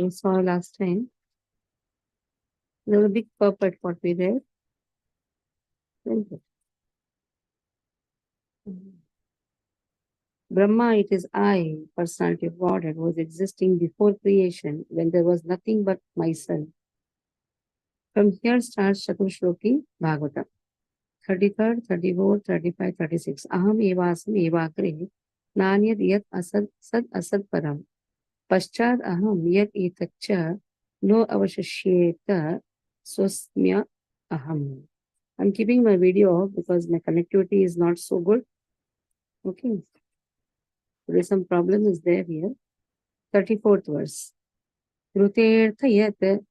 we saw last time. There was a big purport what we read. Brahma, it is I, personality of Godhead, was existing before creation when there was nothing but myself. From here starts Chaturshloki Bhagavata. 33rd, 34th, 35, 36. Aham evasam evakre nanyad yat asad sad asad param. Paschad aham yat etaccha no avashashyeta swasmya aham. I'm keeping my video off because my connectivity is not so good. Okay. There is some problem is there here. 34th verse. Krutertha yat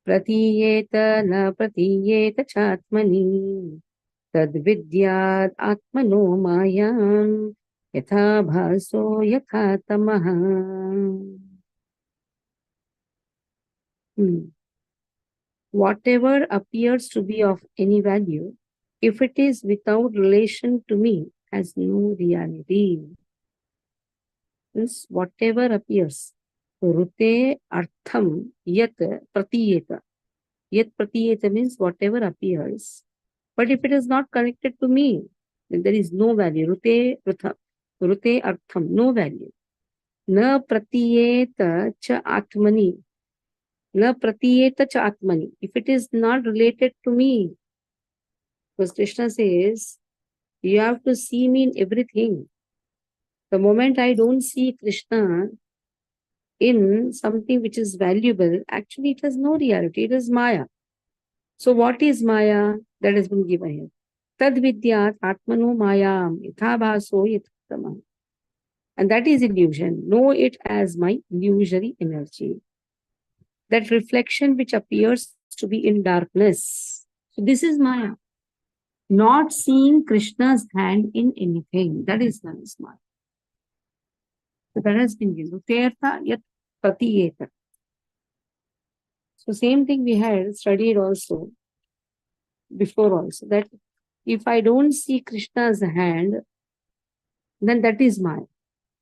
pratiyeta na pratiyeta chatmani tad vidyat atmano mayam yatha bhaso yatha tamaha. Whatever appears to be of any value, if it is without relation to me, has no reality. Means whatever appears, rute artham yat pratiyeta. Yat pratiyeta means whatever appears. But if it is not connected to me, then there is no value. Rute artham, no value. Na pratiyeta cha atmani. Na pratiyeta cha atmani. If it is not related to me, because Krishna says, you have to see me in everything. The moment I don't see Krishna in something which is valuable, actually it has no reality. It is Maya. So what is Maya? That has been given here. Tad vidyat atmano mayam yathabhaso yathamam. And that is illusion. Know it as my illusory energy. That reflection which appears to be in darkness. So this is Maya. Not seeing Krishna's hand in anything. That is Maya. So that has been given. Tertha yat pratiyeta. So same thing we had studied also before also, that if I don't see Krishna's hand, then that is Maya.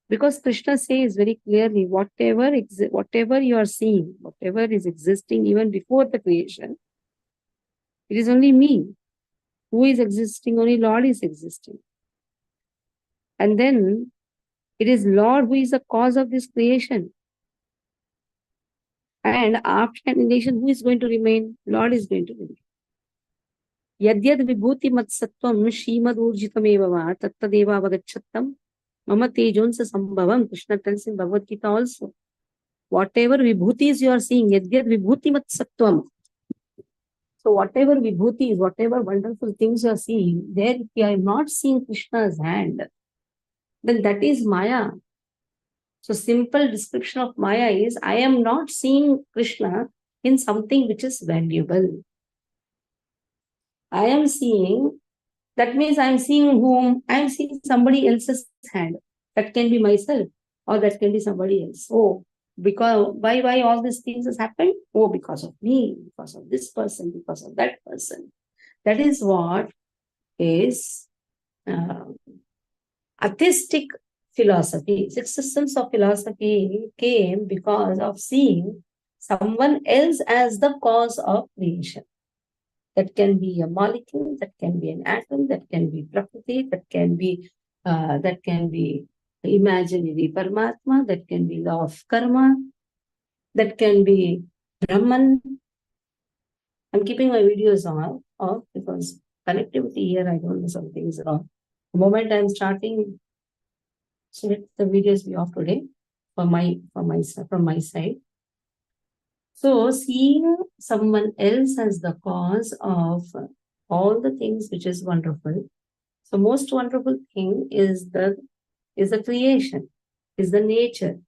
Because Krishna says very clearly, whatever you are seeing, whatever is existing even before the creation, it is only me who is existing, only Lord is existing. And then it is Lord who is the cause of this creation. And after annihilation, who is going to remain? Lord is going to remain. Yadyad vibhuti matsatvam shrimad urjitameva va tattadeva avagachattam mama tejonsa sambhavam. Krishna tells in Bhagavad Gita also. Whatever vibhutis you are seeing, yadyad vibhuti matsatvam. So whatever vibhutis, whatever wonderful things you are seeing, there if you are not seeing Krishna's hand, then that is Maya. So simple description of Maya is, I am not seeing Krishna in something which is valuable. I am seeing, that means I am seeing whom? I am seeing somebody else's hand. That can be myself or that can be somebody else. Oh, because why all these things has happened? Oh, because of me, because of this person, because of that person. That is what is atheistic philosophy. Six systems of philosophy came because of seeing someone else as the cause of creation. That can be a molecule, that can be an atom, that can be Prakriti, that can be imaginary Paramatma, that can be law of karma, that can be Brahman. I'm keeping my videos off because connectivity here, I don't know, something is wrong. The moment I'm starting, so let the videos be off today from my side. So seeing someone else as the cause of all the things which is wonderful. So most wonderful thing is the creation, is the nature,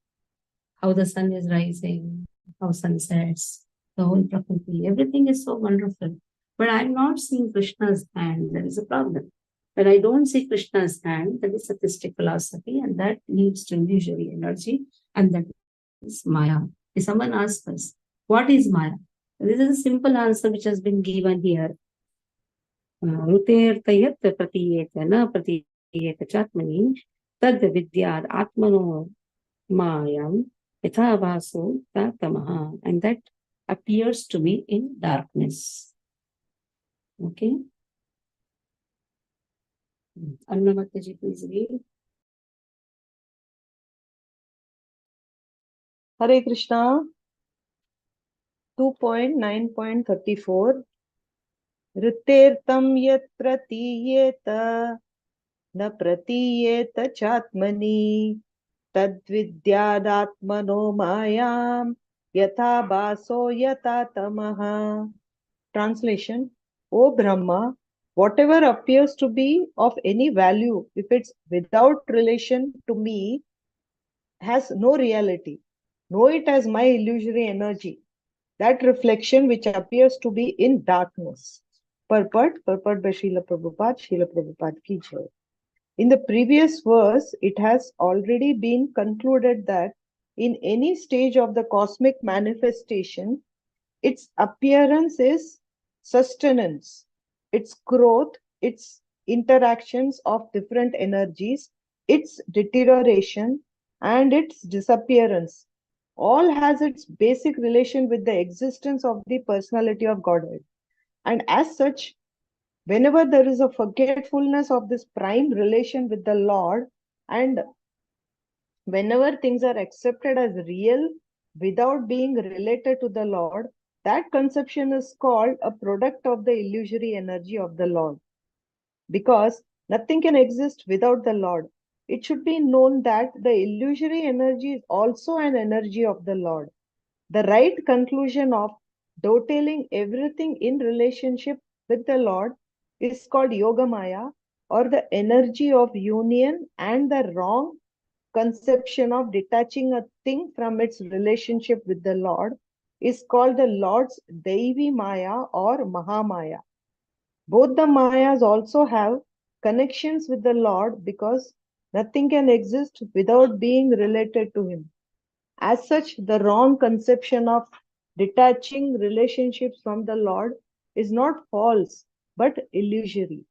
how the sun is rising, how sun sets, the whole Prakriti, everything is so wonderful. But I'm not seeing Krishna's hand. There is a problem. When I don't see Krishna's hand, that is atheistic philosophy, and that leads to illusory energy, and that is Maya. If someone asks us, what is Maya? This is a simple answer which has been given here. Rutertayat pratiyeta na pratiyeta chatmani tad vidyad atmano mayam Yatha bhaso yatha tamaha, and that appears to be in darkness. Okay. Aruna Mataji, please read. Hare Krishna. 2.9.34 Ritirtam yat pratiyeta na pratiyeta chatmani tadvidyadatmano mayam yatha baso yatha tamaha. Translation: O Brahma, whatever appears to be of any value, if it's without relation to me, has no reality. Know it as my illusory energy, that reflection which appears to be in darkness. Purport by Srila Prabhupada ki jai. In the previous verse, it has already been concluded that in any stage of the cosmic manifestation, its appearance is sustenance, its growth, its interactions of different energies, its deterioration, and its disappearance all has its basic relation with the existence of the personality of Godhead. And as such, whenever there is a forgetfulness of this prime relation with the Lord, and whenever things are accepted as real without being related to the Lord, that conception is called a product of the illusory energy of the Lord. Because nothing can exist without the Lord. It should be known that the illusory energy is also an energy of the Lord. The right conclusion of dovetailing everything in relationship with the Lord is called Yoga Maya, or the energy of union, and the wrong conception of detaching a thing from its relationship with the Lord is called the Lord's Devi Maya or Mahamaya. Both the Mayas also have connections with the Lord because nothing can exist without being related to Him. As such, the wrong conception of detaching relationships from the Lord is not false, but illusory.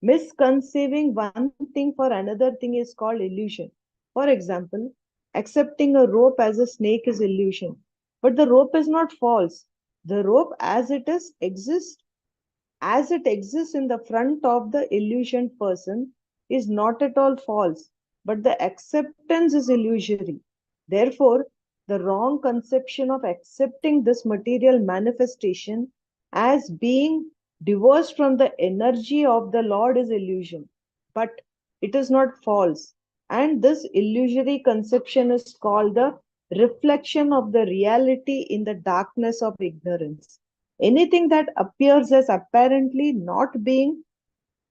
Misconceiving one thing for another thing is called illusion. For example, accepting a rope as a snake is illusion. But the rope is not false. The rope as it is exists in the front of the illusioned person is not at all false, but the acceptance is illusory. Therefore, the wrong conception of accepting this material manifestation as being divorced from the energy of the Lord is illusion, but it is not false. And this illusory conception is called the reflection of the reality in the darkness of ignorance. Anything that appears as apparently not being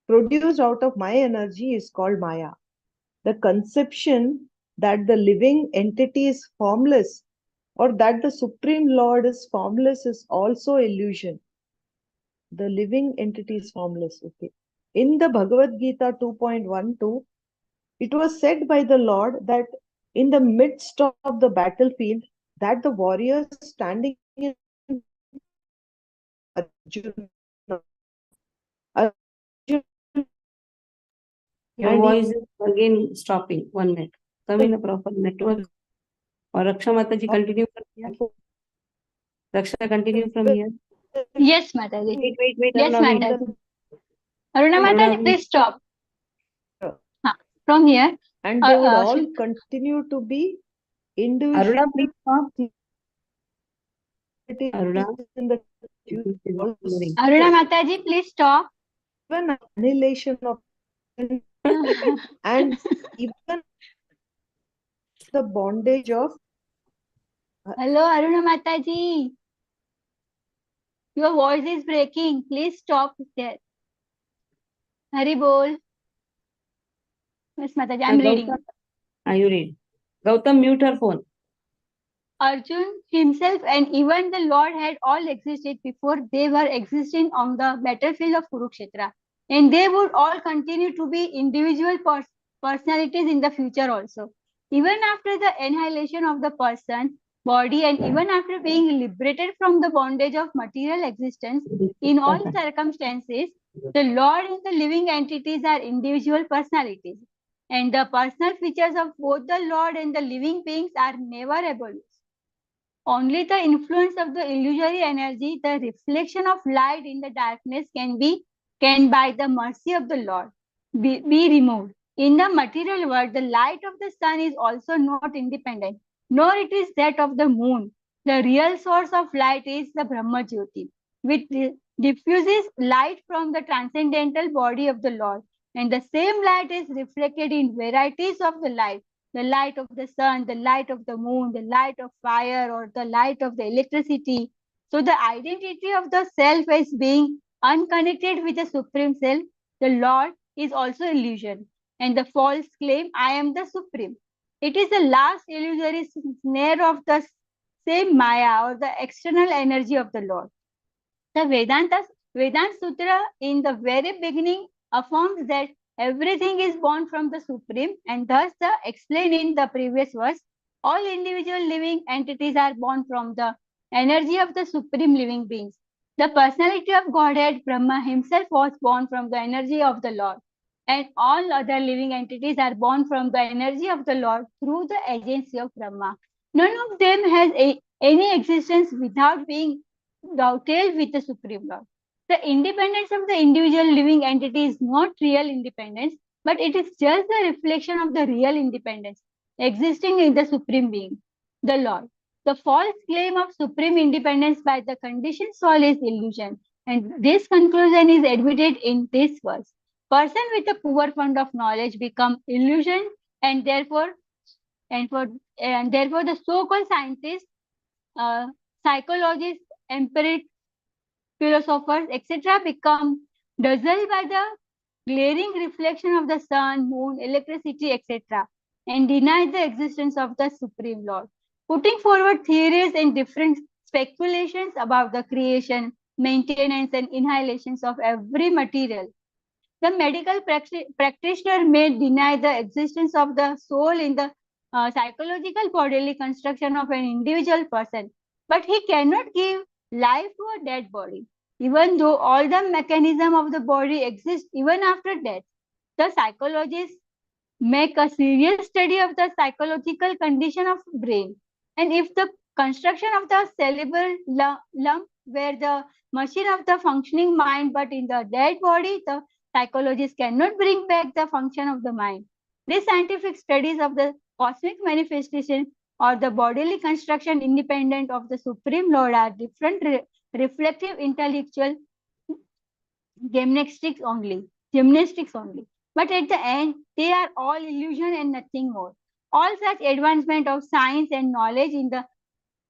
produced out of my energy is called Maya. The conception that the living entity is formless or that the Supreme Lord is formless is also illusion. The living entity is formless. Okay. In the Bhagavad Gita 2.12, it was said by the Lord that in the midst of the battlefield, that the warriors standing in Arjuna, Your voice is again stopping. 1 minute. Come in a proper network. Or Raksha Mataji, continue from here. Raksha, continue from here. Yes, Mataji. Wait. Yes, Aruna, wait. Mataji. Aruna Mataji, please stop. Yeah. From here. And they would all continue to be individual. Aruna, please stop. Aruna, Aruna Mataji, please stop. Even annihilation of and even the bondage of. Hello, Aruna Mataji. Your voice is breaking. Please stop there. Hari bol. Yes, Mataji, I'm reading. Are you read? Gautam, mute her phone. Arjun himself and even the Lord had all existed before they were existing on the battlefield of Kurukshetra. And they would all continue to be individual personalities in the future also. Even after the annihilation of the person, body, and even after being liberated from the bondage of material existence, in all circumstances, the Lord and the living entities are individual personalities. And the personal features of both the Lord and the living beings are never abolished. Only the influence of the illusory energy, the reflection of light in the darkness, can by the mercy of the Lord be removed. In the material world, the light of the sun is also not independent, nor it is that of the moon. The real source of light is the Brahma Jyoti, which diffuses light from the transcendental body of the Lord. And the same light is reflected in varieties of the light of the sun, the light of the moon, the light of fire, or the light of the electricity. So the identity of the self as being unconnected with the Supreme Self, the Lord, is also illusion. And the false claim, I am the Supreme. It is the last illusory snare of the same Maya or the external energy of the Lord. The Vedanta Sutra in the very beginning affirms that everything is born from the Supreme, and thus the explained in the previous verse, all individual living entities are born from the energy of the Supreme living beings. The personality of Godhead Brahma himself was born from the energy of the Lord, and all other living entities are born from the energy of the Lord through the agency of Brahma. None of them has any existence without being dovetailed with the Supreme Lord. The independence of the individual living entity is not real independence, but it is just the reflection of the real independence existing in the Supreme Being, the Lord. The false claim of supreme independence by the conditioned soul is illusion, and this conclusion is admitted in this verse. Person with a poor fund of knowledge become illusion, and and for and therefore the so-called scientists, uh, psychologists, empiric philosophers, etc., become dazzled by the glaring reflection of the sun, moon, electricity, etc., and deny the existence of the Supreme Lord, putting forward theories and different speculations about the creation, maintenance, and inhalations of every material. The medical practitioner may deny the existence of the soul in the psychological bodily construction of an individual person, but he cannot give life to a dead body, even though all the mechanism of the body exists even after death. The psychologists make a serious study of the psychological condition of brain, and if the construction of the cerebral lump were the machine of the functioning mind, but in the dead body, the psychologists cannot bring back the function of the mind. These scientific studies of the cosmic manifestation or the bodily construction independent of the Supreme Lord are different reflective intellectual gymnastics only. Gymnastics only. But at the end, they are all illusion and nothing more. All such advancement of science and knowledge in the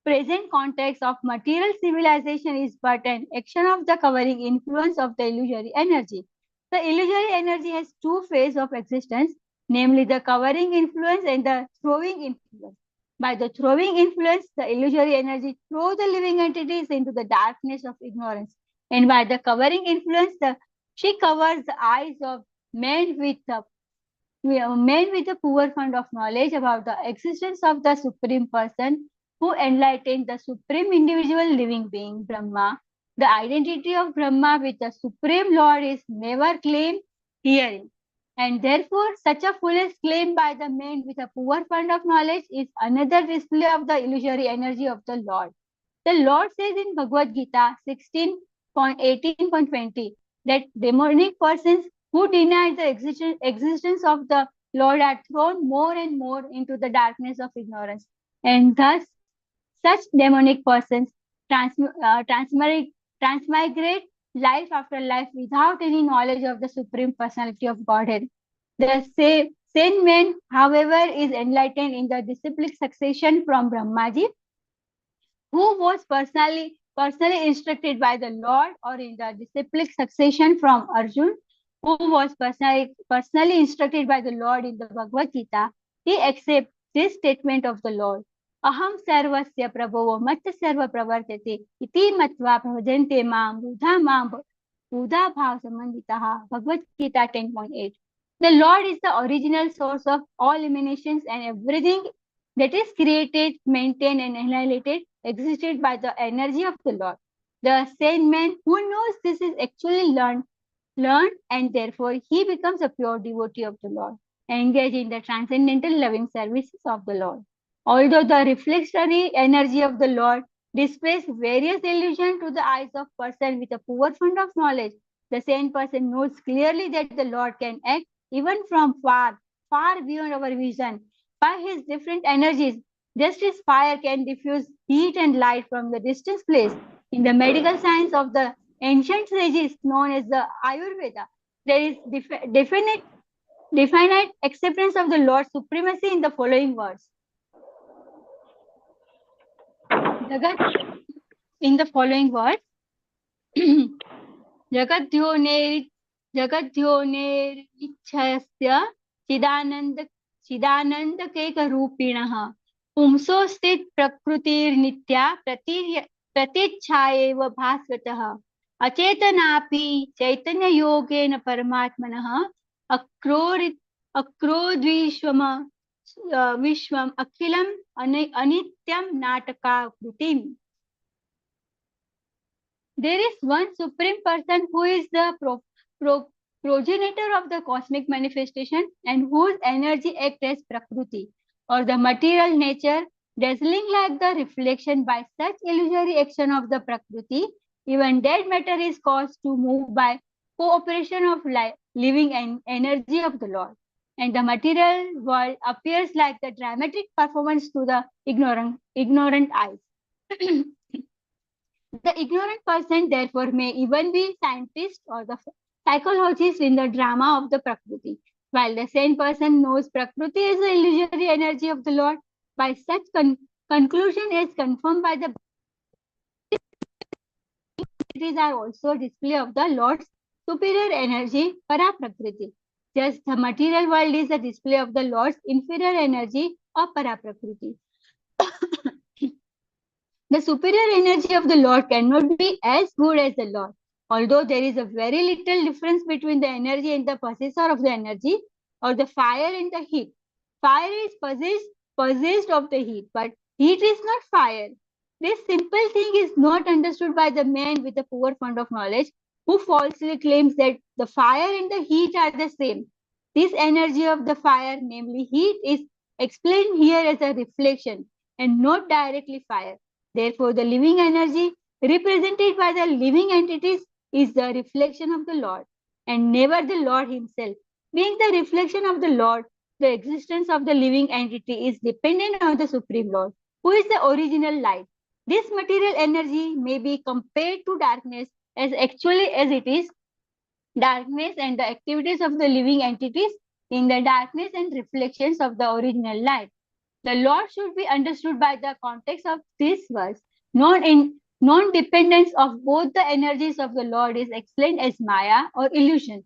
present context of material civilization is but an action of the covering influence of the illusory energy. The illusory energy has two phases of existence, namely the covering influence and the throwing influence. By the throwing influence, the illusory energy throws the living entities into the darkness of ignorance. And by the covering influence, she covers the eyes of men with the men with a poor fund of knowledge about the existence of the Supreme Person who enlightened the Supreme Individual Living Being, Brahma. The identity of Brahma with the Supreme Lord is never claimed herein. And therefore, such a foolish claim by the man with a poor fund of knowledge is another display of the illusory energy of the Lord. The Lord says in Bhagavad Gita 16.18.20 that demonic persons who deny the existence of the Lord are thrown more and more into the darkness of ignorance. And thus, such demonic persons transmigrate life after life without any knowledge of the Supreme Personality of Godhead. The same man, however, is enlightened in the disciplic succession from Brahmaji, who was personally instructed by the Lord, or in the disciplic succession from Arjun, who was personally instructed by the Lord in the Bhagavad Gita. He accepts this statement of the Lord. Aham sarvasya prabhavo matta sarva pravartate iti matva bhajante buddha bhav samanditaha. Bhagavad Gita 10.8. The Lord is the original source of all emanations, and everything that is created, maintained, and annihilated existed by the energy of the Lord. The sane man who knows this is actually learned, and therefore he becomes a pure devotee of the Lord. engage in the transcendental loving services of the Lord. Although the reflectory energy of the Lord displays various illusions to the eyes of person with a poor fund of knowledge, the same person knows clearly that the Lord can act even from far, far beyond our vision by his different energies. Just as fire can diffuse heat and light from the distant place, in the medical science of the ancient sages known as the Ayurveda, there is definite acceptance of the Lord's supremacy in the following words. Jagat, in the following words, जगद्योनेरि जगद्योनेरिच्छस्य चिदानन्दकेकरूपिणः पुंसो स्थित प्रकृतिर्नित्या प्रतीच्छा एव भास्वतः अचेतनापि चैतन्ययोगेन परमात्मनः विश्वम् अखिलम् अनित्यं नाटकाकृतिम्. There is one supreme person who is the progenitor of the cosmic manifestation and whose energy acts as Prakriti or the material nature, dazzling like the reflection by such illusory action of the Prakriti. Even dead matter is caused to move by cooperation of living energy of the Lord. And the material world appears like the dramatic performance to the ignorant eyes. The ignorant person, therefore, may even be scientist or the psychologist in the drama of the Prakriti, while the sane person knows Prakriti is the illusory energy of the Lord. By such conclusion is confirmed by the these are also display of the Lord's superior energy, Paraprakriti. Just the material world is a display of the Lord's inferior energy or Paraprakriti. The superior energy of the Lord cannot be as good as the Lord, although there is a very little difference between the energy and the possessor of the energy, or the fire and the heat. Fire is possessed of the heat, but heat is not fire. This simple thing is not understood by the man with a poor fund of knowledge who falsely claims that the fire and the heat are the same. This energy of the fire, namely heat, is explained here as a reflection and not directly fire. Therefore, the living energy represented by the living entities is the reflection of the Lord and never the Lord himself. Being the reflection of the Lord, the existence of the living entity is dependent on the Supreme Lord, who is the original light. This material energy may be compared to darkness as actually as it is. Darkness and the activities of the living entities in the darkness and reflections of the original light. The Lord should be understood by the context of these words. Non-dependence of both the energies of the Lord is explained as Maya or illusion.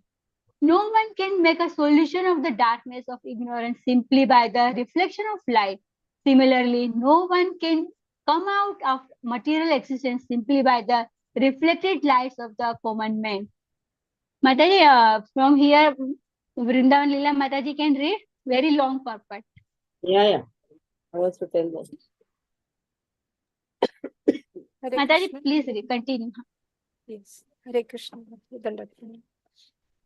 No one can make a solution of the darkness of ignorance simply by the reflection of light. Similarly, no one can come out of material existence simply by the reflected lights of the common man. Mataji, from here, Vrindavan Lila Mataji can read very long purport. Yeah. I was to tell them. Mataji, please continue. Yes. Hare Krishna.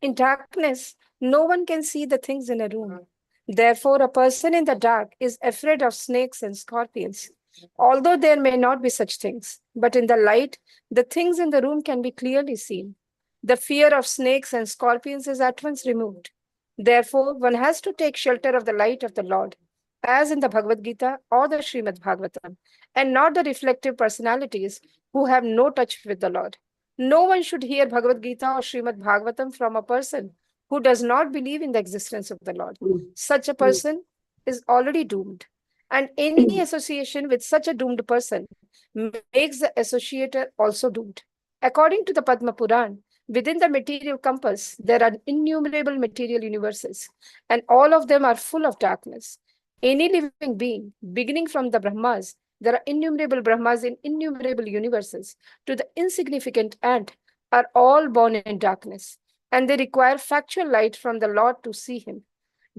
In darkness, no one can see the things in a room. Therefore, a person in the dark is afraid of snakes and scorpions. Although there may not be such things, but in the light, the things in the room can be clearly seen. The fear of snakes and scorpions is at once removed. Therefore, one has to take shelter of the light of the Lord, as in the Bhagavad Gita or the Srimad Bhagavatam, and not the reflective personalities who have no touch with the Lord. No one should hear Bhagavad Gita or Srimad Bhagavatam from a person who does not believe in the existence of the Lord. Such a person is already doomed, and any association with such a doomed person makes the associator also doomed. According to the Padma Puran, within the material compass, there are innumerable material universes, and all of them are full of darkness. Any living being, beginning from the Brahmas, there are innumerable Brahmas in innumerable universes, to the insignificant ant, are all born in darkness, and they require factual light from the Lord to see him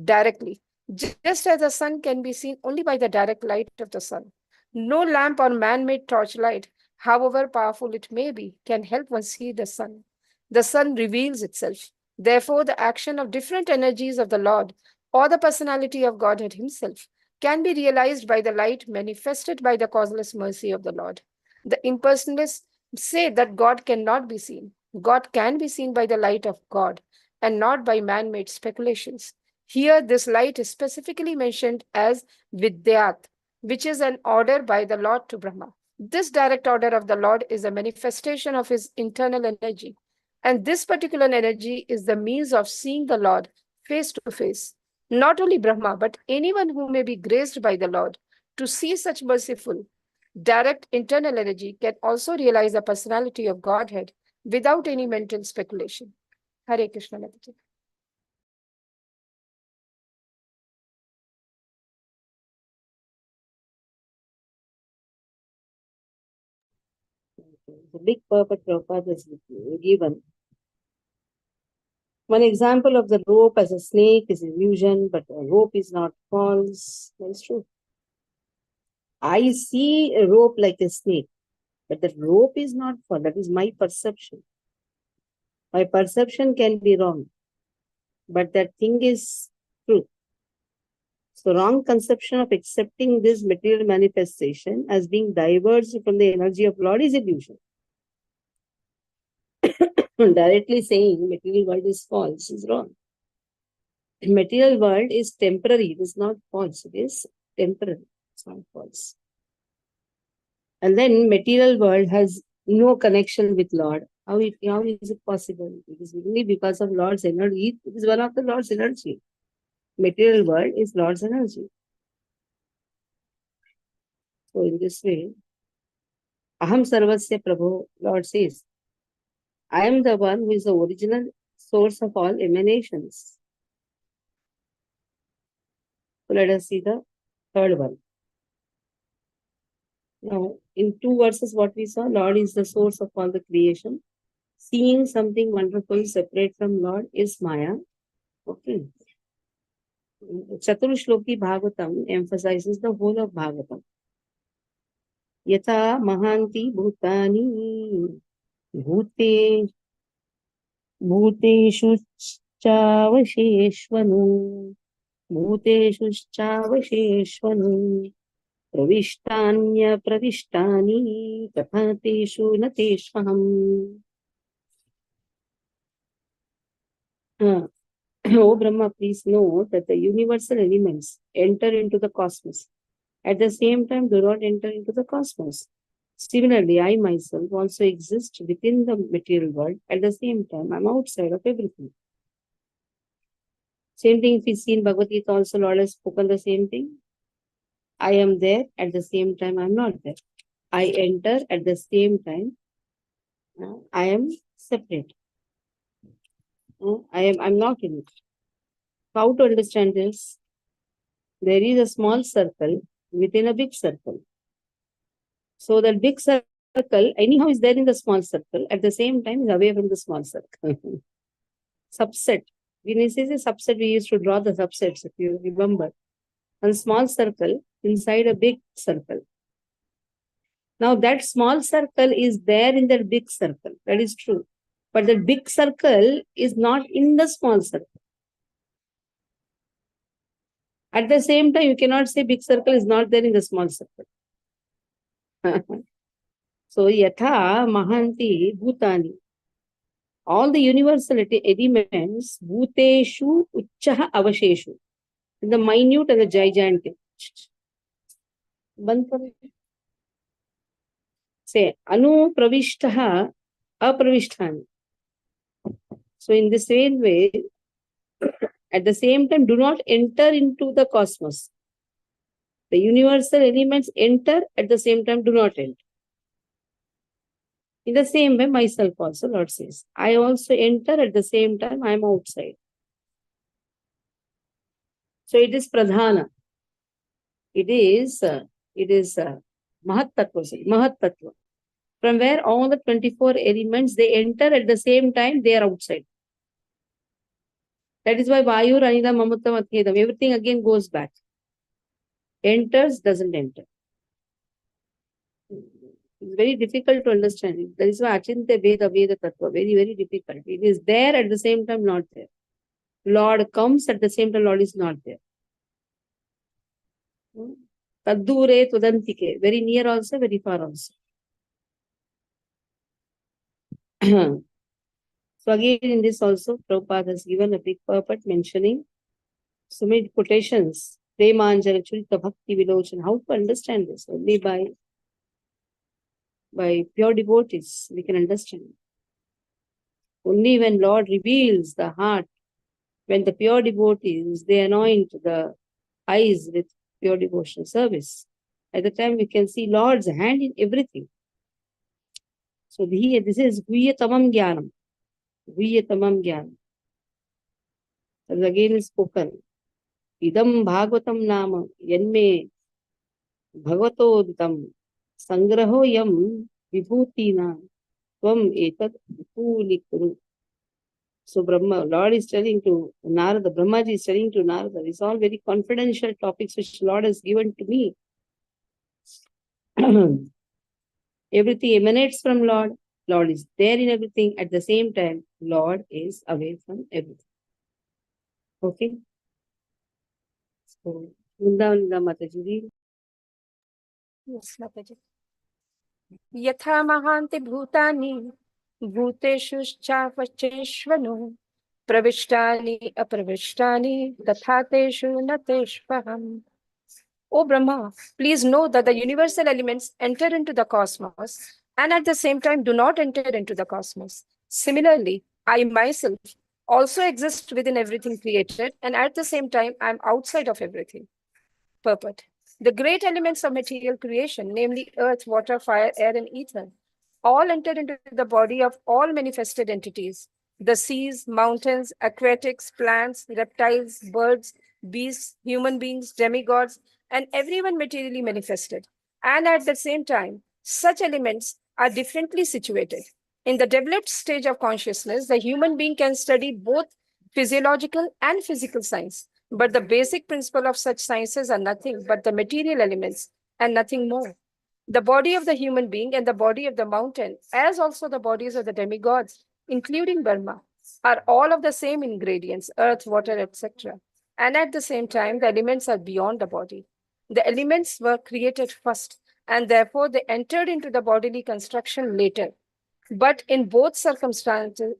directly, just as the sun can be seen only by the direct light of the sun. No lamp or man-made torchlight, however powerful it may be, can help one see the sun. The sun reveals itself. Therefore, the action of different energies of the Lord or the personality of Godhead himself, can be realized by the light manifested by the causeless mercy of the Lord. The impersonalists say that God cannot be seen. God can be seen by the light of God and not by man made speculations. Here, this light is specifically mentioned as Vidyat, which is an order by the Lord to Brahma. This direct order of the Lord is a manifestation of his internal energy. And this particular energy is the means of seeing the Lord face to face. Not only Brahma, but anyone who may be graced by the Lord to see such merciful, direct internal energy can also realize the personality of Godhead without any mental speculation. Hare Krishna. Mataji. The big purpose Prabhupada is given. One example of the rope as a snake is illusion, but a rope is not false. That's true. I see a rope like a snake, but the rope is not false. That is my perception. My perception can be wrong, but that thing is true. So wrong conception of accepting this material manifestation as being diverged from the energy of Lord is illusion. Directly saying material world is false is wrong. Material world is temporary. It is not false. It is temporary. It's not false. And then material world has no connection with Lord. How is it possible? It is only because of Lord's energy. It is one of the Lord's energy. Material world is Lord's energy. So in this way, Aham Sarvasya Prabhu, Lord says, I am the one who is the original source of all emanations. So let us see the third one. Now, in two verses, what we saw, Lord is the source of all the creation. Seeing something wonderful separate from Lord is Maya. Okay. Chaturshloki Bhagavatam emphasizes the whole of Bhagavatam. Yatha Mahanti Bhutani Bhute Bhuteshu Chavasheshvanu Bhuteshu Chavasheshvanu Pravishhtanya Pravishtani Tapateshu Nateshvaham. O Brahma, please know that the universal elements enter into the cosmos. At the same time, do not enter into the cosmos. Similarly, I myself also exist within the material world. At the same time, I am outside of everything. Same thing if we see in Bhagavad Gita also, Lord has spoken the same thing. I am there, at the same time I am not there. I enter, at the same time I am separate. I'm not in it. How to understand this? There is a small circle within a big circle. So that big circle anyhow is there in the small circle. At the same time is away from the small circle. Subset. When we say a subset, we used to draw the subsets, if you remember. A small circle inside a big circle. Now that small circle is there in that big circle. That is true. But the big circle is not in the small circle. At the same time, you cannot say big circle is not there in the small circle. So, Yatha Mahanti Bhutani. All the universal elements, Bhuteshu Uchchaha Avasheshu. The minute and the gigantic. Say, Anu Pravishtaha Apravishthan. So, in the same way, at the same time, do not enter into the cosmos. The universal elements enter, at the same time, do not enter. In the same way, myself also, Lord says, I also enter, at the same time, I am outside. So it is pradhana. It is Mahat Tattva. From where all the 24 elements, they enter, at the same time, they are outside. That is why Vayu, Anida, Mamutta, Matkedam, everything again goes back. Enters, doesn't enter. It's very difficult to understand. That is why Achinte Veda Tattva, very, very difficult. It is there, at the same time, not there. Lord comes, at the same time Lord is not there. Taddure tudantike, very near also, very far also. So again in this also, Prabhupada has given a big purport mentioning so many quotations. Premanjana Churita Bhakti Vilochan. How to understand this? Only by pure devotees we can understand. Only when Lord reveals the heart, when the pure devotees, they anoint the eyes with pure devotional service. At the time we can see Lord's hand in everything. So this is Guhyatamam Jnanam. Guhyatamam Jnanam. As again is spoken. Idam Bhagavatam Nama Yanme Bhagavatoditam Sangraho Yam Vibhutina Tvam Etad Vipulikuru. So Brahma, Lord is telling to Narada, Brahmaji is telling to Narada, these are all very confidential topics which Lord has given to me. Everything emanates from Lord. Lord is there in everything. At the same time, Lord is away from everything. Okay? So, Vrindavanida Mataji, read. Yes, Mataji. Yatha mahanti bhutani bhuteshu chapacheshvanu pravishtani apravishtani tathateshu nateshvaham. O Brahma, please know that the universal elements enter into the cosmos and at the same time do not enter into the cosmos. Similarly, I myself also exist within everything created and at the same time I am outside of everything. Purport. The great elements of material creation, namely earth, water, fire, air, and ether, all enter into the body of all manifested entities. The seas, mountains, aquatics, plants, reptiles, birds, beasts, human beings, demigods, and everyone materially manifested. And at the same time, such elements are differently situated. In the developed stage of consciousness, the human being can study both physiological and physical science. But the basic principle of such sciences are nothing but the material elements and nothing more. The body of the human being and the body of the mountain, as also the bodies of the demigods, including Brahma, are all of the same ingredients, earth, water, etc. And at the same time, the elements are beyond the body. The elements were created first, and therefore they entered into the bodily construction later. But in both circumstances,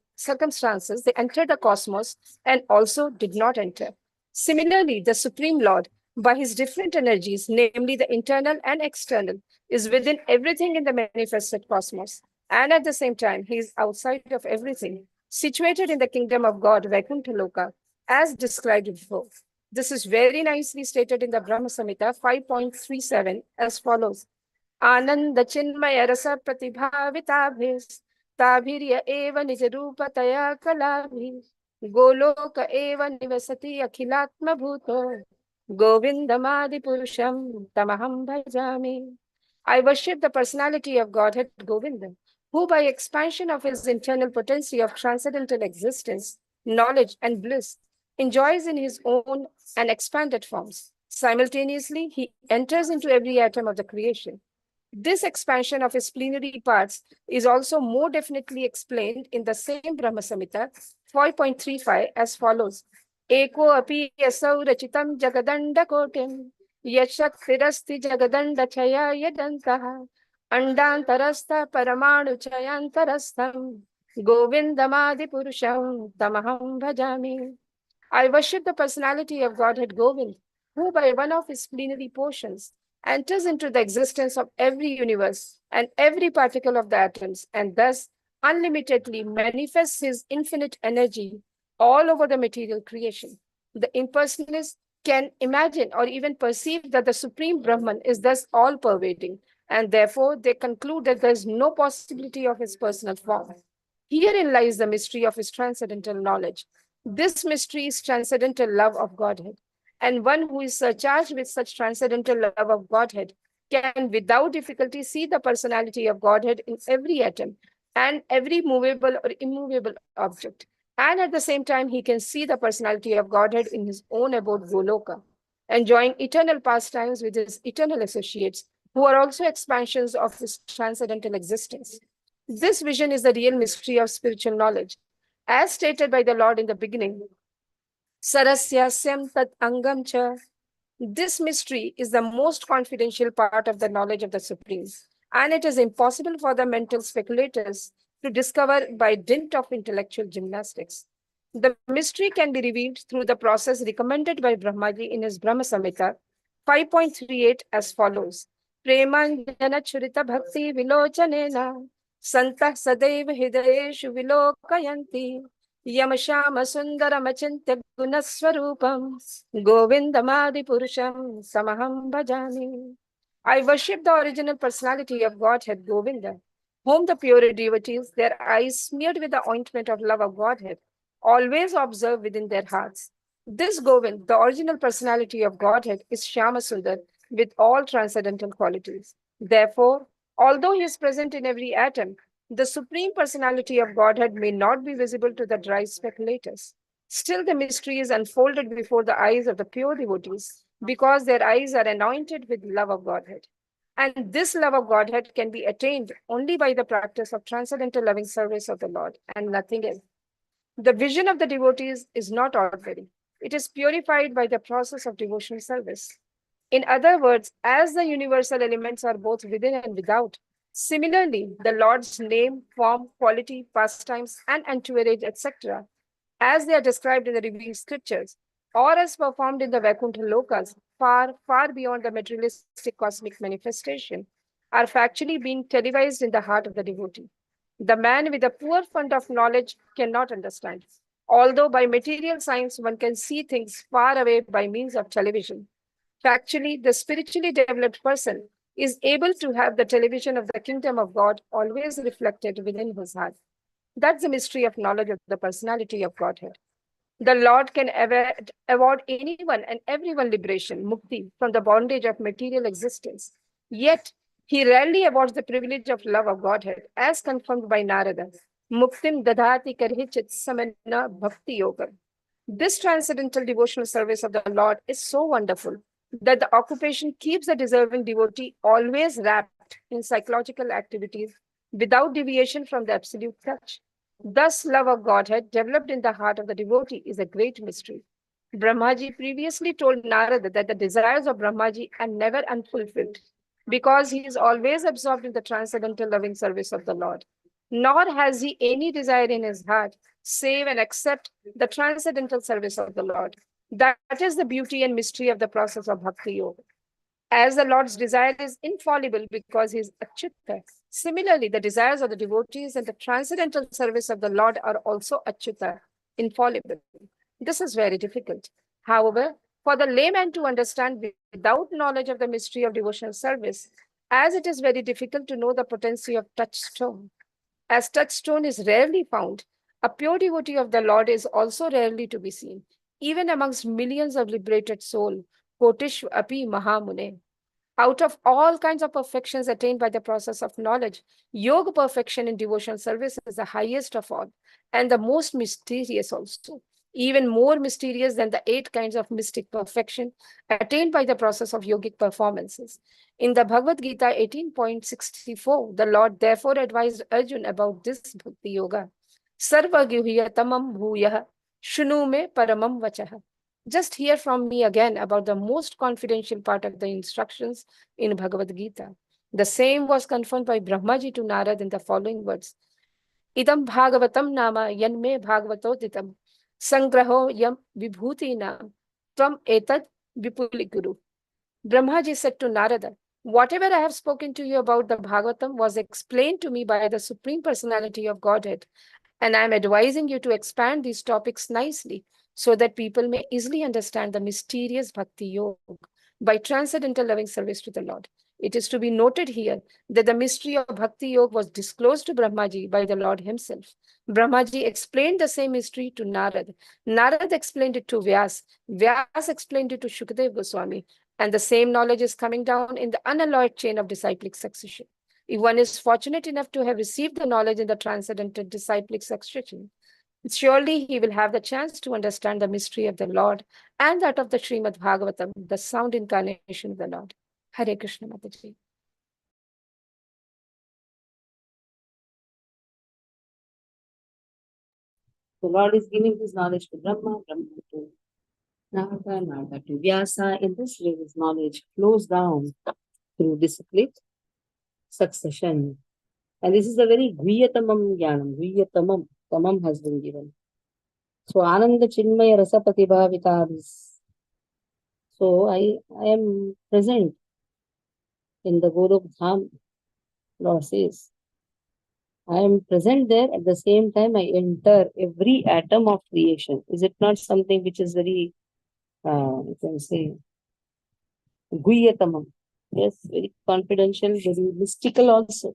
they entered the cosmos and also did not enter. Similarly, the Supreme Lord, by his different energies, namely the internal and external, is within everything in the manifested cosmos. And at the same time, he is outside of everything, situated in the kingdom of God, Vaikuntha Loka, as described before. This is very nicely stated in the Brahma Samhita 5.37 as follows. आनंद चिन्मय रस प्रतिभाविताभिस् ताभिर्य एव निज रूपतया कलाभि गोलोक एव निवसति अखिलात्म भूतो गोविंदमादि पुरुषं तमहं भजामि. I worship the personality of Godhead Govinda, who by expansion of his internal potency of transcendental existence, knowledge and bliss, enjoys in his own and expanded forms. Simultaneously, he enters into every atom of the creation. This expansion of his plenary parts is also more definitely explained in the same Brahma Samhita 5.35 as follows. Eko api yasau rachitam jagadanda kotim yashaktirasti jagadanda chaya yadantaha andantarastha paramanu chayantarastham govindamadi purusham tamaham bhajami. I worship the personality of Godhead Govind, who by one of his plenary portions enters into the existence of every universe and every particle of the atoms, and thus unlimitedly manifests his infinite energy all over the material creation. The impersonalists can imagine or even perceive that the Supreme Brahman is thus all-pervading, and therefore they conclude that there is no possibility of his personal form. Herein lies the mystery of his transcendental knowledge. This mystery is transcendental love of Godhead. And one who is surcharged with such transcendental love of Godhead can without difficulty see the personality of Godhead in every atom and every movable or immovable object. And at the same time, he can see the personality of Godhead in his own abode Goloka, enjoying eternal pastimes with his eternal associates, who are also expansions of his transcendental existence. This vision is the real mystery of spiritual knowledge. As stated by the Lord in the beginning, Sarasyasam tat angam cha. This mystery is the most confidential part of the knowledge of the Supreme, and it is impossible for the mental speculators to discover by dint of intellectual gymnastics. The mystery can be revealed through the process recommended by Brahmaji in his Brahma Samhita 5.38 as follows. Premanjana churita bhakti vilochanena santah sadaiv hidayeshu vilokayanti yamashama sundaramachintya gunaswarupam govindamadi purusham samaham bhajami. I worship the original personality of Godhead, Govinda, whom the pure devotees, their eyes smeared with the ointment of love of Godhead, always observe within their hearts. This Govind, the original personality of Godhead, is Shyama Sundar with all transcendental qualities. Therefore, although he is present in every atom, the supreme personality of Godhead may not be visible to the dry speculators. Still, the mystery is unfolded before the eyes of the pure devotees because their eyes are anointed with love of Godhead. And this love of Godhead can be attained only by the practice of transcendental loving service of the Lord and nothing else. The vision of the devotees is not ordinary. It is purified by the process of devotional service. In other words, as the universal elements are both within and without, similarly, the Lord's name, form, quality, pastimes, and entourage, etc., as they are described in the revealed scriptures, or as performed in the Vaikuntha lokas, far, far beyond the materialistic cosmic manifestation, are factually being televised in the heart of the devotee. The man with a poor fund of knowledge cannot understand. Although by material science one can see things far away by means of television, factually, the spiritually developed person is able to have the television of the kingdom of God always reflected within his heart. That's the mystery of knowledge of the personality of Godhead. The Lord can award anyone and everyone liberation, mukti, from the bondage of material existence. Yet, he rarely awards the privilege of love of Godhead, as confirmed by Narada. Muktim dadhati karhichit samana bhakti yoga. This transcendental devotional service of the Lord is so wonderful that the occupation keeps the deserving devotee always wrapped in psychological activities without deviation from the absolute touch. Thus, love of Godhead developed in the heart of the devotee is a great mystery. Brahmaji previously told Narada that the desires of Brahmaji are never unfulfilled because he is always absorbed in the transcendental loving service of the Lord. Nor has he any desire in his heart save and accept the transcendental service of the Lord. That is the beauty and mystery of the process of Bhakti Yoga. As the Lord's desire is infallible because he is Achyuta. Similarly, the desires of the devotees and the transcendental service of the Lord are also Achyuta, infallible. This is very difficult. However, for the layman to understand without knowledge of the mystery of devotional service, as it is very difficult to know the potency of touchstone. As touchstone is rarely found, a pure devotee of the Lord is also rarely to be seen, even amongst millions of liberated souls. Kotishva api mahamune. Out of all kinds of perfections attained by the process of knowledge, yoga perfection in devotional service is the highest of all and the most mysterious also, even more mysterious than the 8 kinds of mystic perfection attained by the process of yogic performances. In the Bhagavad Gita 18.64, the Lord therefore advised Arjun about this bhakti yoga. Sarva gyuhya tamam bhuyah shunu me paramam vachah. Just hear from me again about the most confidential part of the instructions in Bhagavad Gita. The same was confirmed by Brahmaji to Narad in the following words. Idam bhagavatam nama yanme bhagavato ditam sangraho yam vibhuti nam tvam etad vipuliguru. Brahmaji said to Narada, whatever I have spoken to you about the Bhagavatam was explained to me by the Supreme Personality of Godhead, and I am advising you to expand these topics nicely so that people may easily understand the mysterious Bhakti Yoga by transcendental loving service to the Lord. It is to be noted here that the mystery of Bhakti Yoga was disclosed to Brahmaji by the Lord himself. Brahmaji explained the same mystery to Narad. Narad explained it to Vyas. Vyas explained it to Shukadev Goswami. And the same knowledge is coming down in the unalloyed chain of disciplic succession. If one is fortunate enough to have received the knowledge in the transcendental disciplic succession, surely he will have the chance to understand the mystery of the Lord and that of the Srimad Bhagavatam, the sound incarnation of the Lord. Hare Krishna Mataji. The Lord is giving this knowledge to Brahma, Brahma to Nada, nada. To Vyasa, in this way, his knowledge flows down through discipline, succession. And this is a very Gviyatamam Jnanam. Gviyatamam. Tamam has been given. So Ananda Chinmaya Rasapati Bhavitavis. So I am present in the Golok Dham, Lord says. I am present there at the same time I enter every atom of creation. Is it not something which is very, you can say, Guhyatamam? Yes, very confidential, very mystical also.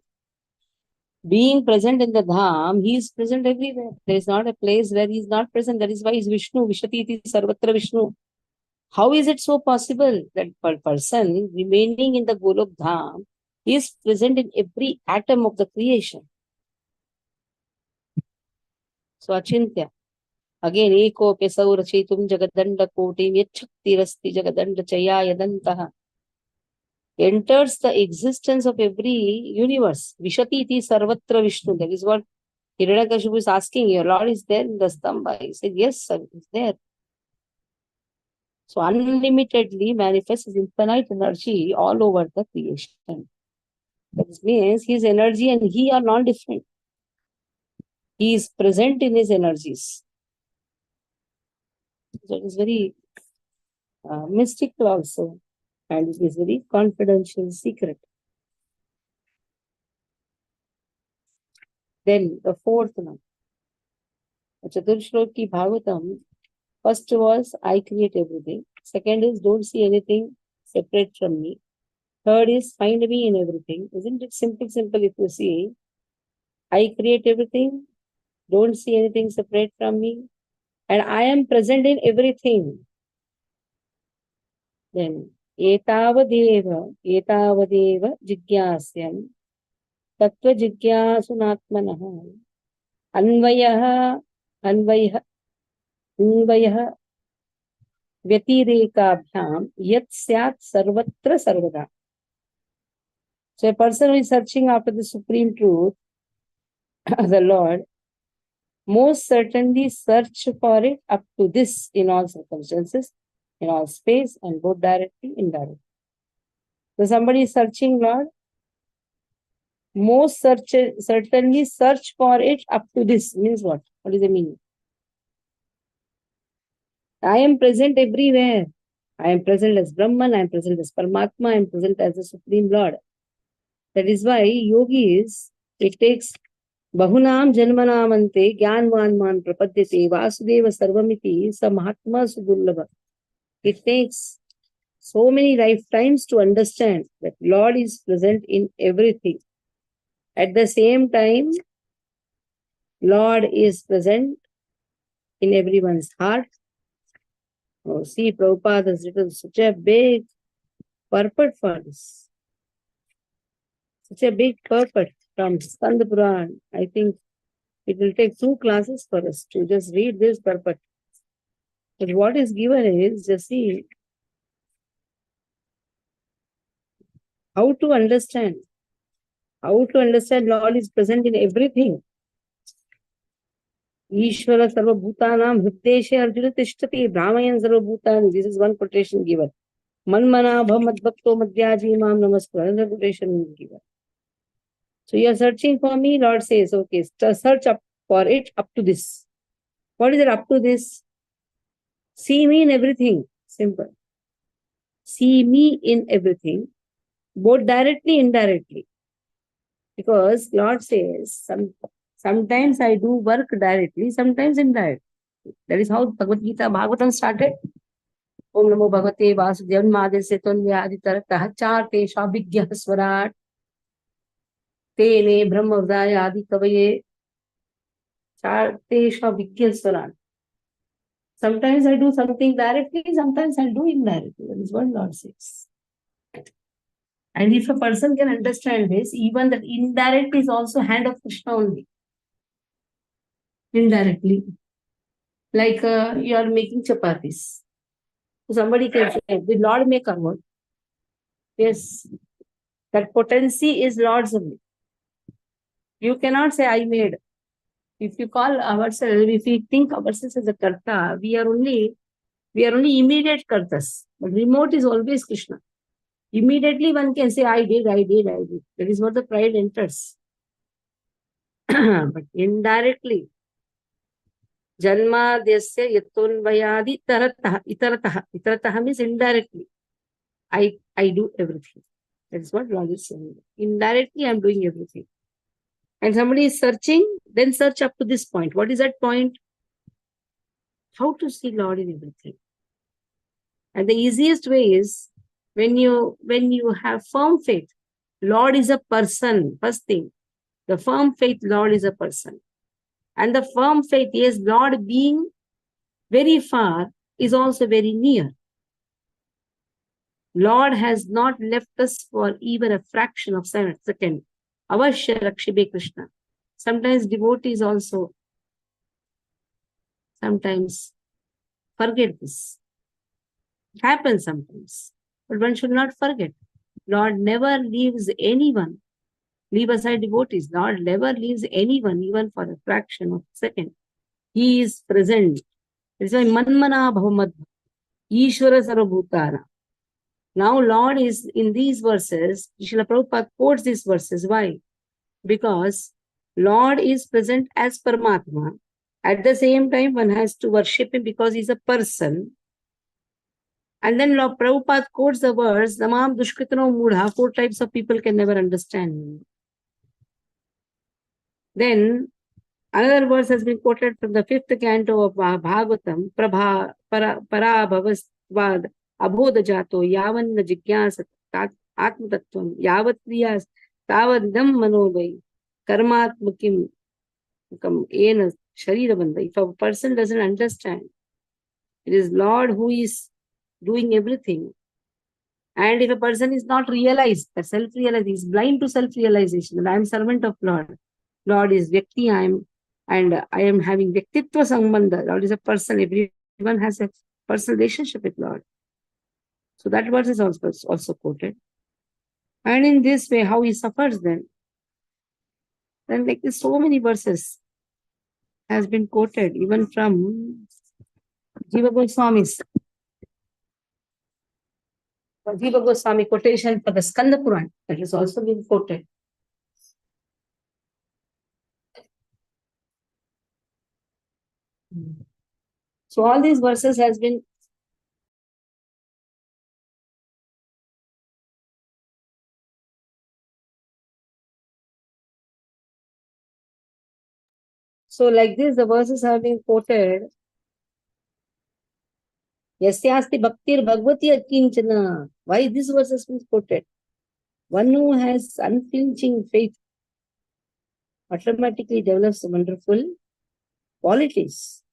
Being present in the Dham, he is present everywhere. There is not a place where he is not present. That is why he is Vishnu, Vishatiti Sarvatra Vishnu. How is it so possible that a person remaining in the Golok Dham is present in every atom of the creation? So Achintya. Again, eko pesau rachitum jagadanda kotim yachaktirasti jagadanda chaya yadantaha. Enters the existence of every universe. Vishatiti sarvatra Vishnu. That is what Hiranyakashipu is asking. Your Lord is there in the Stamba. He said, yes, sir, he is there. So unlimitedly manifests his infinite energy all over the creation. That means his energy and he are not different. He is present in his energies. So it is very mystical also. And it is very confidential secret. Then the fourth one. Chaturshloki Bhagavatam. First was, I create everything. Second is, don't see anything separate from me. Third is, find me in everything. Isn't it simple if you see? I create everything. Don't see anything separate from me. And I am present in everything. Then, etavadeva jigyasyam tattva jigyasunatmanaha anvayah Vyatirekabhyam yat syat sarvatra sarvada. So a person who is searching after the supreme truth, the Lord, most certainly search for it up to this in all circumstances, in all space, and both directly, indirectly. So somebody is searching Lord, most certainly search for it up to this. Means what? What is the meaning? I am present everywhere. I am present as Brahman, I am present as Paramatma, I am present as the Supreme Lord. That is why yogis, it takes Bahunam Janmanamante Gyanvanman Prapadyate Vasudeva Sarvamiti Sa Mahatma Sudullabha. It takes so many lifetimes to understand that Lord is present in everything. At the same time, Lord is present in everyone's heart. Oh, see, Prabhupada has written such a big purport for this. Such a big purport from Skanda Puran. I think it will take 2 classes for us to just read this purport. But what is given is, just see, how to understand. How to understand Lord is present in everything. Ishvara sarva bhutanam hriddeshe arjuna tishtati brahmayan sarva bhutani. This is one quotation given. Manmana bhamad bhakto madhyaji imam namaskar. Another quotation is given. So you are searching for me, Lord says, okay, search up for it up to this. What is it up to this? See me in everything. Simple. See me in everything, both directly, indirectly. Because Lord says, sometimes I do work directly, sometimes indirectly. That is how Bhagavad Gita Bhagavatam started. Om Namo Bhagavate Vasudevaya Madhya Setanya Aditaratah Charte Shabhigya Swarat Tene Brahma Vdaya Adi Kavaye Charte Shabhigya Swarat. Sometimes I do something directly, sometimes I do indirectly. That is what Lord says. And if a person can understand this, even that indirect is also hand of Krishna only. Indirectly. Like you are making chapatis. Somebody can say, did Lord make or what? Yes. That potency is Lord's only. You cannot say, I made. If you call ourselves, if we think ourselves as a karta, we are only We are only immediate kartas, but remote is always Krishna. Immediately one can say, I did. That is what the pride enters. But indirectly, Janmadhyasya yatonvayadi Itaratah means indirectly. I do everything. That is what Lord is saying. Indirectly, I am doing everything. And somebody is searching, then search up to this point. What is that point? How to see Lord in everything. And the easiest way is when you have firm faith, Lord is a person. First thing, the firm faith, Lord is a person. And the firm faith is Lord being very far is also very near. Lord has not left us for even a fraction of a second. Avashya Rakshibe Krishna. Sometimes devotees also sometimes forget this. It happens sometimes. But one should not forget. Lord never leaves anyone. Leave aside devotees. Lord never leaves anyone, even for a fraction of a second. He is present. That's why Manmana Bhavamad Ishvara Sarvabhutara. Now Lord is in these verses, Srila Prabhupada quotes these verses. Why? Because Lord is present as Paramatma. At the same time, one has to worship him because he's a person. And then Lord Prabhupada quotes the verse, Namam Dushkritano Mudha, 4 types of people can never understand me. Then another verse has been quoted from the 5th canto of Bhagavatam, Parabhavastvad Abodha Jato Yavanna Jigyasa Atmatattvam Yavat Kriyas Tavadam Manodai Karmatmakim Ena Sharirabandha. If a person doesn't understand, it is Lord who is doing everything. And if a person is not realized, self-realized, he is blind to self-realization, that I am servant of Lord. Lord is Vyakti, I am having Vyaktitva Sambandha. Lord is a person. Everyone has a personal relationship with Lord. So that verse is also quoted. And in this way, how he suffers then. Then like this, so many verses has been quoted, even from Jiva Goswami's. Jiva Goswami quotation for the Skanda Puran, that has also been quoted. So all these verses has been like this, the verses have been quoted. Yasyasti Bhaktir Bhagavati Akinchana. Why this verse has been quoted? One who has unflinching faith automatically develops wonderful qualities.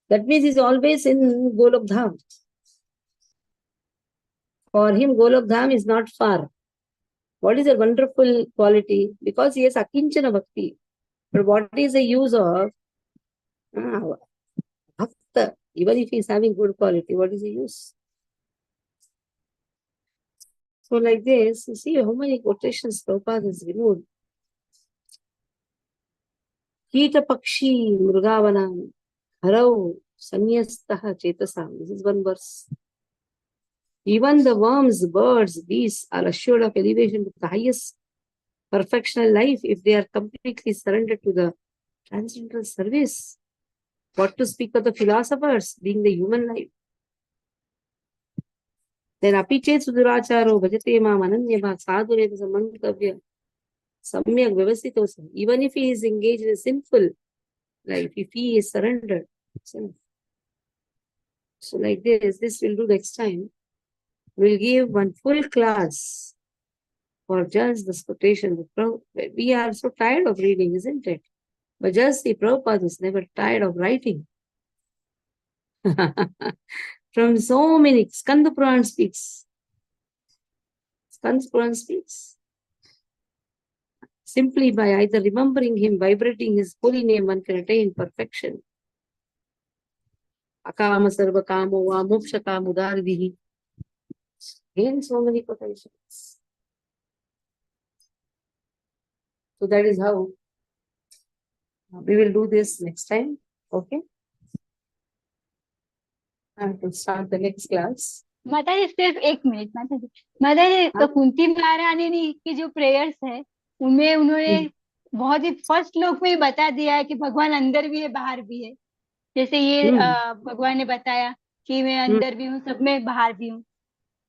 That means he's always in Golok Dham. For him, Golok Dham is not far. What is a wonderful quality? Because he has Akinchana Bhakti. But what is the use of Bhakta? Even if he is having good quality, what is the use? So like this, you see how many quotations Prabhupada has removed. Kita Pakshi Mrugavanam Harau Sanyastaha Chetasam. This is one verse. Even the worms, birds, beasts are assured of elevation to the highest perfectional life if they are completely surrendered to the transcendental service. What to speak of the philosophers, being the human life? Then apichet suduracharo bhajate ma mananyabha sadhureva samantavya samyak vyavastitosam. Even if he is engaged in a sinful life, if he is surrendered. So like this we'll do next time. We'll give one full class for just this quotation. We are so tired of reading, isn't it? But just the Prabhupada is never tired of writing. From so many, Skanda Puran speaks. Skanda Puran speaks. Simply by either remembering him, vibrating his holy name, one can attain perfection. Akama sarva kamo va moksha kamudaridihi. Again, so many quotations. So that is how we will do this next time. Okay. To start the next class. माता जी सिर्फ 1 minute माता जी तो कुंती महारानी की जो prayers है उनमें उन्होंने बहुत ही फर्स्ट श्लोक में ही बता दिया है कि भगवान अंदर भी है बाहर भी है। जैसे ये भगवान ने बताया कि मैं अंदर भी हूँ सब में बाहर भी हूँ।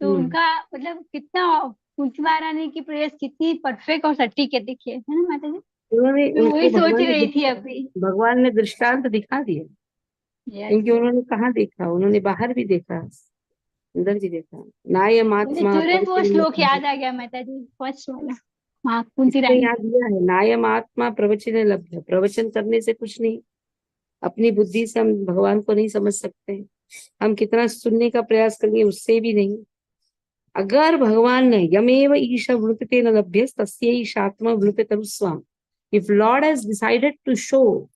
तो उनका मतलब कितना कुंती महारानी की प्रेयर्स कितनी परफेक्ट और सटीक है देखिए, है ना माता जी। उन्होंने मैं वही उनको सोच रही थी अभी। भगवान ने दृष्टांत दिखा दिए, क्योंकि उन्होंने कहाँ देखा, उन्होंने बाहर भी देखा अंदर भी देखा। नायम मुझे आत्मा तुरंत वो श्लोक याद आ गया माता जी, फर्स्ट वाला। हाँ कुंती इसमें रानी याद दिया है, नायम आत्मा प्रवचन लभ्य। प्रवचन करने से कुछ नहीं, अपनी बुद्धि से हम भगवान को नहीं समझ सकते। हम कितना सुनने का प्रयास करेंगे उससे भी नहीं। अगर भगवान ने यमेव ईशा वृत्ते न लभ्य तस्य ईशात्मा वृत्ते तरुस्वाम, if Lord has decided to show,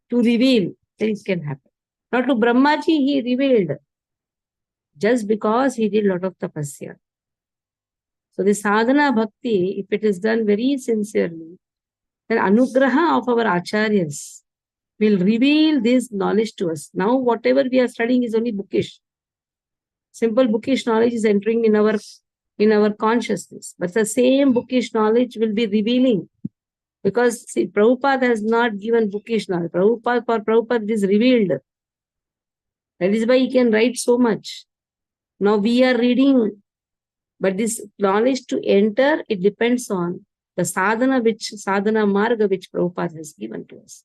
to reveal, then it can happen. Now to Brahmaji he revealed just because he did a lot of tapasya. So the sadhana bhakti, if it is done very sincerely, then anugraha of our acharyas will reveal this knowledge to us. Now whatever we are studying is only bookish. Simple bookish knowledge is entering in our consciousness. But the same bookish knowledge will be revealing. Because see, Prabhupada has not given bookish knowledge. For Prabhupada it is revealed. That is why he can write so much. Now we are reading, but this knowledge to enter, it depends on the sadhana marga which Prabhupada has given to us.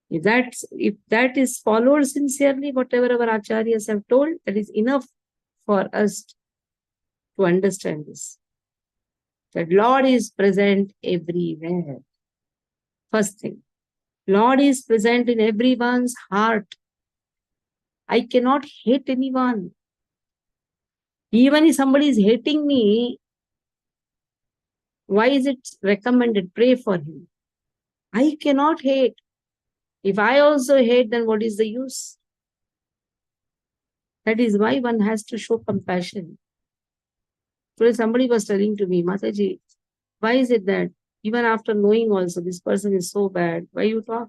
If that is followed sincerely, whatever our acharyas have told, that is enough for us to understand this. That Lord is present everywhere. First thing, Lord is present in everyone's heart. I cannot hate anyone. Even if somebody is hating me, why is it recommended? Pray for him. I cannot hate. If I also hate, then what is the use? That is why one has to show compassion. Today somebody was telling to me, Mataji, why is it that even after knowing also this person is so bad, why you talk?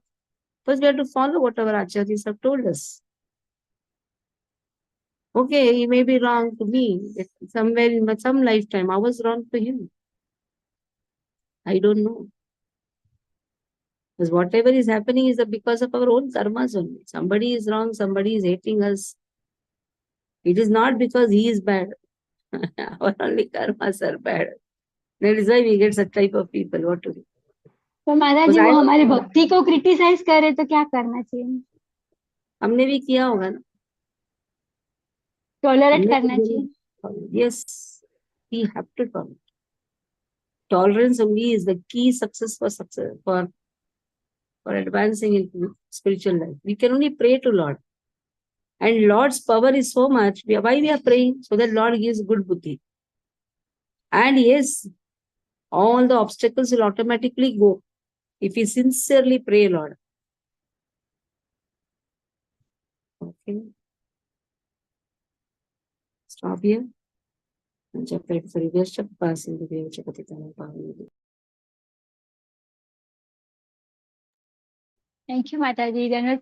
Because we have to follow what our acharyas have told us. Okay, he may be wrong to me. Somewhere in some lifetime, I was wrong to him. I don't know. Because whatever is happening is because of our own karmas only. Somebody is wrong, somebody is hating us. It is not because he is bad. Our only karmas are bad. That is why we get such type of people. What to do? तो माता जी वो हमारी भक्ति को criticise करे तो क्या करना चाहिए? हमने भी किया होगा ना, टॉलरेट करना चाहिए. Yes, we have to tolerate. Tolerance only is the key success for advancing into spiritual life. We can only pray to Lord. And Lord's power is so much. Why we are praying? So that Lord gives good buddhi. And yes, all the obstacles will automatically go if we sincerely pray, Lord. Okay. Stop here. Thank you माता जी. धन्यवाद.